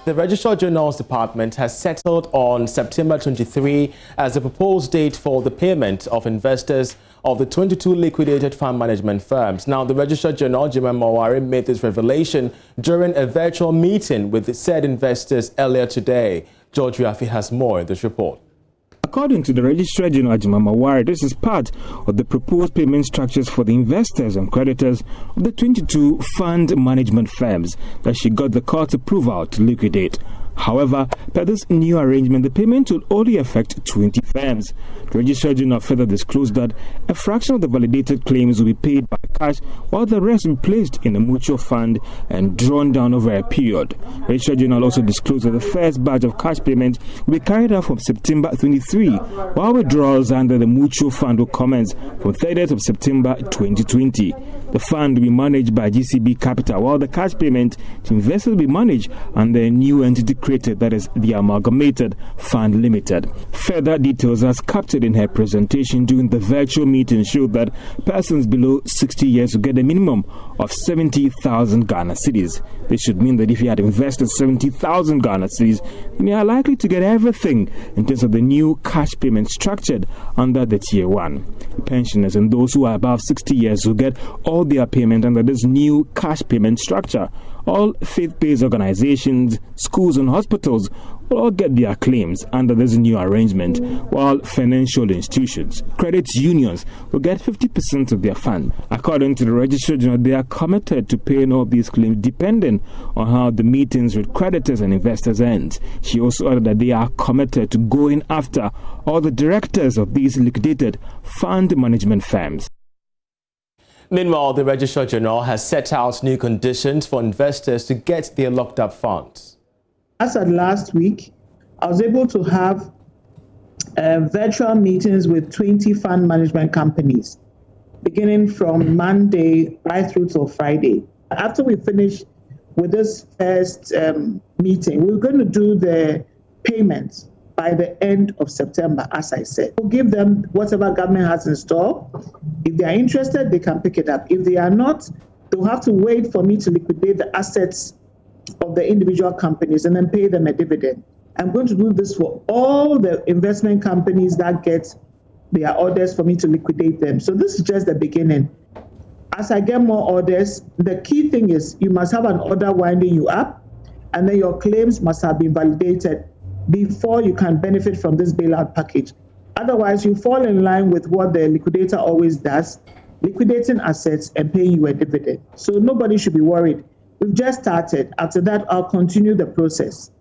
The Registrar General's Department has settled on September 23 as the proposed date for the payment of investors of the 22 liquidated fund management firms. Now, the Registrar General, Jim Mawari, made this revelation during a virtual meeting with the said investors earlier today. George Riafi has more in this report. According to the Registrar General Jim Mawari, this is part of the proposed payment structures for the investors and creditors of the 22 fund management firms that she got the court's approval to liquidate. However, per this new arrangement, the payment will only affect 20 firms. The Registrar General further disclosed that a fraction of the validated claims will be paid by cash, while the rest will be placed in a mutual fund and drawn down over a period. The Registrar General also disclosed that the first batch of cash payments will be carried out from September 23, while withdrawals under the mutual fund will commence from 30th of September 2020. The fund will be managed by GCB Capital, while the cash payment to investors will be managed under a new entity created, that is the Amalgamated Fund Limited. Further details as captured in her presentation during the virtual meeting showed that persons below 60 years will get a minimum of 70,000 Ghana cedis. This should mean that if you had invested 70,000 Ghana cedis, then you are likely to get everything in terms of the new cash payment structured under the Tier 1. Pensioners and those who are above 60 years will get all their payment under this new cash payment structure. All faith-based organizations, schools and hospitals will all get their claims under this new arrangement, while financial institutions, credit unions will get 50% of their fund. According to the Registrar General, they are committed to paying all these claims depending on how the meetings with creditors and investors end. She also added that they are committed to going after all the directors of these liquidated fund management firms. Meanwhile, the Registrar General has set out new conditions for investors to get their locked-up funds. As of last week, I was able to have virtual meetings with 20 fund management companies, beginning from Monday right through till Friday. After we finish with this first meeting, we're going to do the payments by the end of September, as I said. We'll give them whatever government has in store. If they are interested, they can pick it up. If they are not, they'll have to wait for me to liquidate the assets of the individual companies and then pay them a dividend. I'm going to do this for all the investment companies that get their orders for me to liquidate them. So this is just the beginning. As I get more orders, the key thing is you must have an order winding you up, and then your claims must have been validated before you can benefit from this bailout package. Otherwise, you fall in line with what the liquidator always does, liquidating assets and paying you a dividend. So nobody should be worried. We've just started. After that, I'll continue the process.